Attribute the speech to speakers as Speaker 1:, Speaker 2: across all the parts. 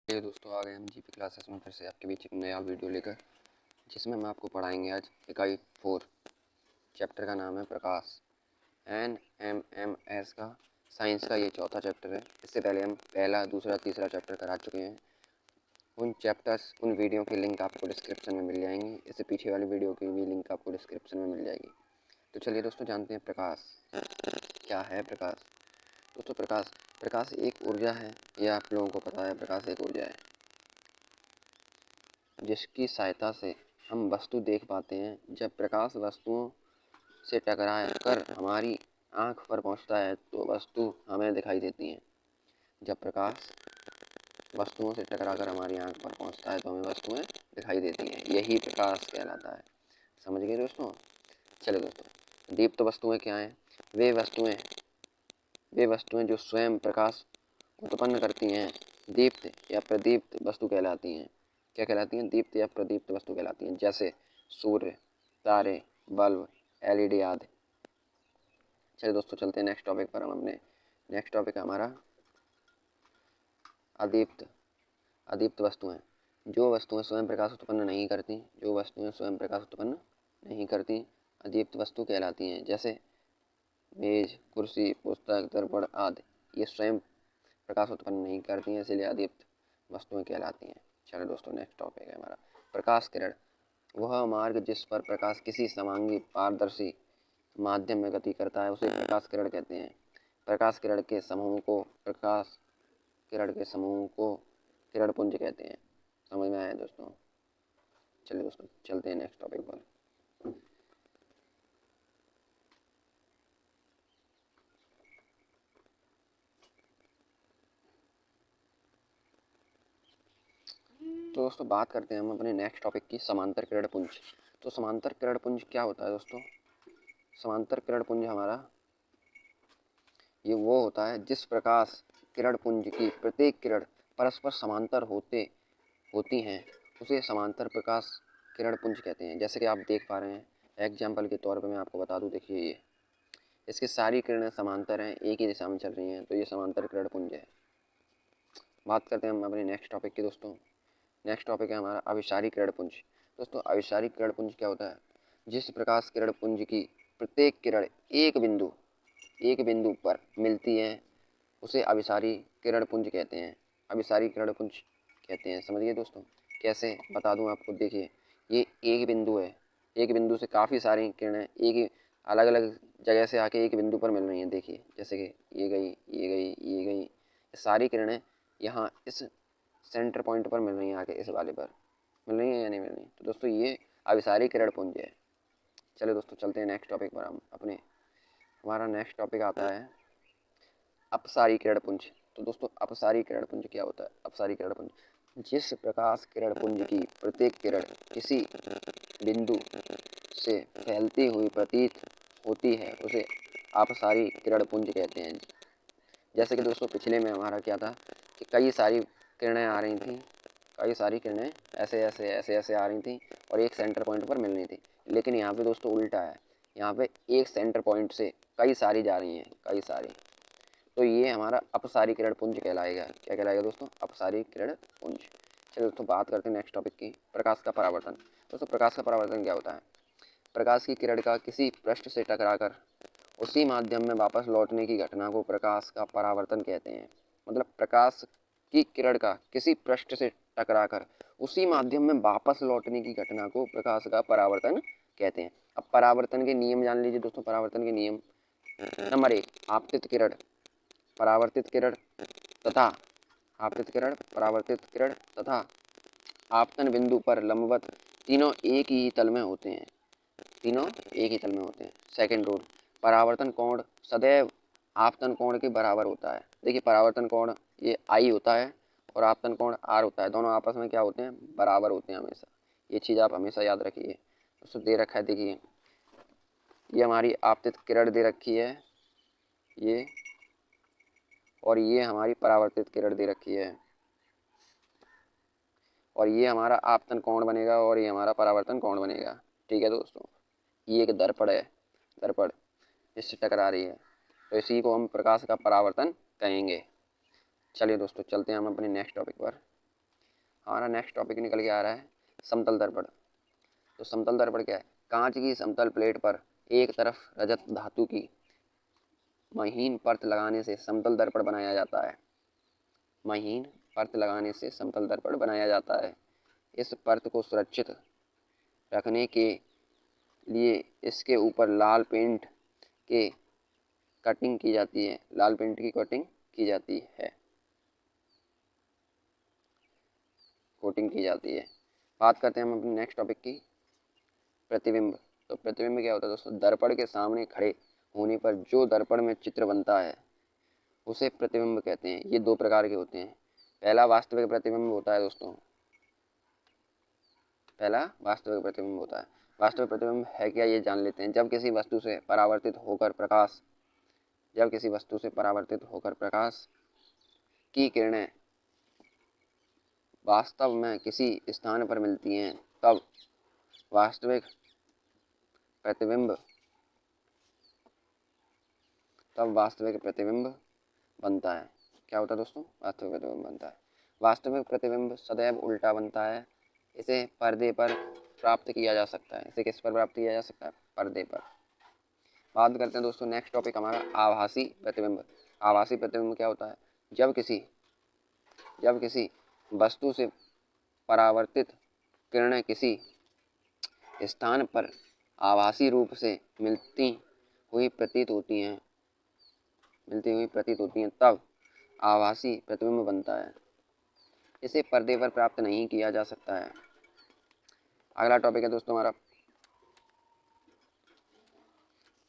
Speaker 1: ये दोस्तों आ गए हम जीपी क्लासेस में फिर से आपके बीच एक नया वीडियो लेकर, जिसमें हम आपको पढ़ाएंगे आज इकाई 4। चैप्टर का नाम है प्रकाश। NMMS का साइंस का ये चौथा चैप्टर है। इससे पहले हम पहला, दूसरा, तीसरा चैप्टर करा चुके हैं। उन चैप्टर्स, उन वीडियो की लिंक आपको डिस्क्रिप्शन में मिल जाएंगी। इससे पीछे वाली वीडियो की भी लिंक आपको डिस्क्रिप्शन में मिल जाएगी। तो चलिए दोस्तों, जानते हैं प्रकाश क्या है। प्रकाश दोस्तों, प्रकाश एक ऊर्जा है। यह आप लोगों को पता है। प्रकाश एक ऊर्जा है जिसकी सहायता से हम वस्तु देख पाते हैं। जब प्रकाश वस्तुओं से टकरा कर हमारी आँख पर पहुंचता है तो वस्तु हमें दिखाई देती है। जब प्रकाश वस्तुओं से टकरा कर हमारी आँख पर पहुंचता है तो हमें वस्तुएं दिखाई देती हैं। यही प्रकाश कहलाता है। समझ गए दोस्तों? चलिए दोस्तों, दीप्त वस्तुएं क्या हैं? वे वस्तुएं जो स्वयं प्रकाश उत्पन्न करती हैं दीप्त या प्रदीप्त वस्तु कहलाती हैं। क्या कहलाती हैं? दीप्त या प्रदीप्त वस्तु कहलाती हैं। जैसे सूर्य, तारे, बल्ब, LED आदि। चलिए दोस्तों, चलते हैं नेक्स्ट टॉपिक पर। हम अपने नेक्स्ट टॉपिक है हमारा अदीप्त वस्तुएं। जो वस्तुएं स्वयं प्रकाश उत्पन्न नहीं करती अदीप्त वस्तु कहलाती हैं। जैसे मेज, कुर्सी, पुस्तक, दर्पण आदि। ये स्वयं प्रकाश उत्पन्न नहीं करती हैं, इसलिए अदीप्त वस्तुएं कहलाती हैं। चलो दोस्तों, नेक्स्ट टॉपिक है हमारा प्रकाश किरण। वह मार्ग जिस पर प्रकाश किसी समांगी पारदर्शी माध्यम में गति करता है उसे प्रकाश किरण कहते हैं। प्रकाश किरण के समूह को किरण पुंज कहते हैं। समझ में आया दोस्तों? चलिए दोस्तों, चलते हैं नेक्स्ट टॉपिक पर। तो दोस्तों, बात करते हैं हम अपने नेक्स्ट टॉपिक की, समांतर किरण पुंज। तो समांतर किरण पुंज क्या होता है दोस्तों? समांतर किरण पुंज हमारा ये वो होता है जिस प्रकाश किरण पुंज की प्रत्येक किरण परस्पर समांतर होती हैं उसे समांतर प्रकाश किरण पुंज कहते हैं। जैसे कि आप देख पा रहे हैं, एग्जाम्पल के तौर पर मैं आपको बता दूं। देखिए, ये इसकी सारी किरणें समांतर हैं, एक ही दिशा में चल रही हैं, तो ये समांतर किरण पुंज है। बात करते हैं हम अपने नेक्स्ट टॉपिक की दोस्तों। नेक्स्ट टॉपिक है हमारा अभिसारी किरण पुंज। दोस्तों, अभिसारी किरण पुंज क्या होता है? जिस प्रकाश किरण पुंज की प्रत्येक किरण एक बिंदु पर मिलती है उसे अभिसारी किरण पुंज कहते हैं। अभिसारी किरण पुंज कहते हैं। समझिए दोस्तों, कैसे बता दूं आपको। देखिए, ये एक बिंदु है। एक बिंदु से काफ़ी सारी किरणें एक ही अलग अलग जगह से आके एक बिंदु पर मिल रही हैं। देखिए, जैसे कि ये गई, सारी किरणें यहाँ इस सेंटर पॉइंट पर मिल रही हैं, आके इस वाले पर मिल रही हैं या नहीं मिल रही? तो दोस्तों, ये अभिसारी किरण पुंज है। चलिए दोस्तों, चलते हैं नेक्स्ट टॉपिक पर। हम अपने हमारा नेक्स्ट टॉपिक आता है अपसारी किरण पुंज। तो दोस्तों, अपसारी किरण पुंज क्या होता है? अपसारी किरण पुंज जिस प्रकाश किरण पुंज की प्रत्येक किरण किसी बिंदु से फैलती हुई प्रतीत होती है उसे अपसारी किरण पुंज कहते हैं। जैसे कि दोस्तों, पिछले में हमारा क्या था कि कई सारी किरणें आ रही थी, कई सारी किरणें ऐसे आ रही थी और एक सेंटर पॉइंट पर मिल रही थी। लेकिन यहाँ पे दोस्तों उल्टा है। यहाँ पे एक सेंटर पॉइंट से कई सारी जा रही हैं, कई सारी। तो ये हमारा अपसारी किरण पुंज कहलाएगा। क्या कहलाएगा दोस्तों? अपसारी किरण पुंज। चलिए दोस्तों, बात करते हैं नेक्स्ट टॉपिक की, प्रकाश का परावर्तन। दोस्तों, प्रकाश का परावर्तन क्या होता है? प्रकाश की किरण का किसी पृष्ठ से टकराकर उसी माध्यम में वापस लौटने की घटना को प्रकाश का परावर्तन कहते हैं। मतलब प्रकाश की किरण का किसी पृष्ठ से टकराकर उसी माध्यम में वापस लौटने की घटना को प्रकाश का परावर्तन कहते हैं। अब परावर्तन के नियम जान लीजिए दोस्तों। परावर्तन के नियम, नंबर 1, आपतित किरण, परावर्तित किरण तथा आपतन बिंदु पर लंबवत तीनों एक ही तल में होते हैं। सेकंड रूल, परावर्तन कोण सदैव आपतन कोण के बराबर होता है। देखिए, परावर्तन कोण ये I होता है और आपतन कोण R होता है। दोनों आपस में क्या होते हैं? बराबर होते हैं हमेशा। ये चीज़ आप हमेशा याद रखिए। उसको दे रखा है, देखिए ये हमारी आपतित किरण दे रखी है, ये, और ये हमारी परावर्तित किरण दे रखी है, और ये हमारा आपतन कोण बनेगा और ये हमारा परावर्तन कोण बनेगा। ठीक है दोस्तों? ये एक दर्पण है, दर्पण इससे टकरा रही है, तो इसी को हम प्रकाश का परावर्तन कहेंगे। चलिए दोस्तों, चलते हैं हम अपने नेक्स्ट टॉपिक पर। हमारा नेक्स्ट टॉपिक निकल के आ रहा है समतल दर्पण। तो समतल दर्पण क्या है? कांच की समतल प्लेट पर एक तरफ रजत धातु की महीन परत लगाने से समतल दर्पण बनाया जाता है। महीन परत लगाने से समतल दर्पण बनाया जाता है। इस परत को सुरक्षित रखने के लिए इसके ऊपर लाल पेंट के कटिंग की जाती है। लाल पेंट की कटिंग की जाती है, कोटिंग की जाती है। बात करते हैं हम अपने नेक्स्ट टॉपिक की, प्रतिबिंब। तो प्रतिबिंब क्या होता है दोस्तों? दर्पण के सामने खड़े होने पर जो दर्पण में चित्र बनता है उसे प्रतिबिंब कहते हैं। ये दो प्रकार के होते हैं। पहला वास्तविक प्रतिबिंब होता है दोस्तों, पहला वास्तविक प्रतिबिंब होता है। वास्तविक प्रतिबिंब है क्या, ये जान लेते हैं। जब किसी वस्तु से परावर्तित होकर प्रकाश जब किसी वस्तु से परावर्तित होकर प्रकाश की किरणें वास्तव में किसी स्थान पर मिलती हैं, तब वास्तविक प्रतिबिंब बनता है। क्या होता है दोस्तों? वास्तविक प्रतिबिंब बनता है। वास्तविक प्रतिबिंब सदैव उल्टा बनता है। इसे पर्दे पर प्राप्त किया जा सकता है। इसे किस पर प्राप्त किया जा सकता है? पर्दे पर। बात करते हैं दोस्तों, नेक्स्ट टॉपिक हमारा आभासी प्रतिबिंब। आभासी प्रतिबिंब क्या होता है? जब किसी वस्तु से परावर्तित किरणें किसी स्थान पर आभासी रूप से मिलती हुई प्रतीत होती हैं, तब आभासी प्रतिबिंब बनता है। इसे पर्दे पर प्राप्त नहीं किया जा सकता है। अगला टॉपिक है दोस्तों हमारा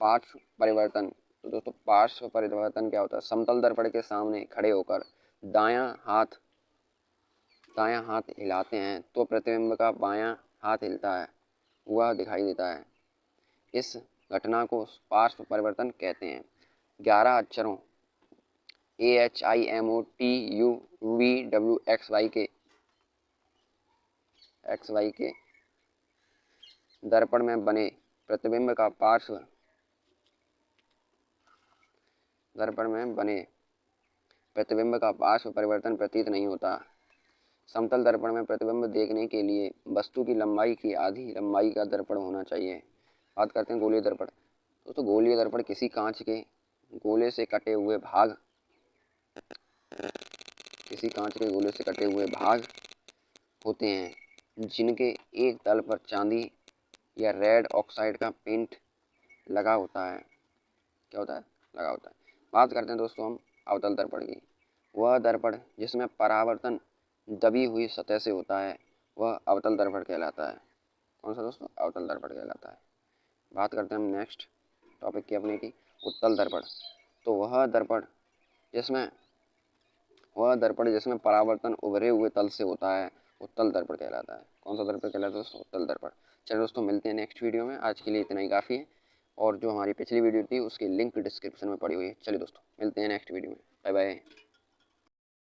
Speaker 1: पार्श्व परिवर्तन। तो दोस्तों पार्श्व परिवर्तन क्या होता है? समतल दर्पण के सामने खड़े होकर दायां हाथ हिलाते हैं तो प्रतिबिंब का बायां हाथ हिलता है, वह दिखाई देता है। इस घटना को पार्श्व परिवर्तन कहते हैं। 11 अक्षरों AHIMOTUVWXY के दर्पण में बने प्रतिबिंब का पार्श्व परिवर्तन प्रतीत नहीं होता। समतल दर्पण में प्रतिबिंब देखने के लिए वस्तु की लंबाई की आधी लंबाई का दर्पण होना चाहिए। बात करते हैं गोलीय दर्पण। दोस्तों गोलीय दर्पण किसी कांच के गोले से कटे हुए भाग होते हैं जिनके एक तल पर चांदी या रेड ऑक्साइड का पेंट लगा होता है। क्या होता है? लगा होता है। बात करते हैं दोस्तों हम अवतल दर्पण की। वह दर्पण जिसमें परावर्तन दबी हुई सतह से होता है वह अवतल दर्पण कहलाता है। कौन सा दोस्तों? अवतल दर्पण कहलाता है। बात करते हैं हम नेक्स्ट टॉपिक की अपने की उत्तल दर्पण। तो वह दर्पण जिसमें परावर्तन उभरे हुए तल से होता है उत्तल दर्पण कहलाता है। कौन सा दर्पण कहलाता है दोस्तों? उत्तल दर्पण। चलिए दोस्तों मिलते हैं नेक्स्ट वीडियो में। आज के लिए इतना ही काफ़ी है, और जो हमारी पिछली वीडियो थी उसकी लिंक डिस्क्रिप्शन में पड़ी हुई है। चलिए दोस्तों मिलते हैं नेक्स्ट वीडियो में। Bye bye.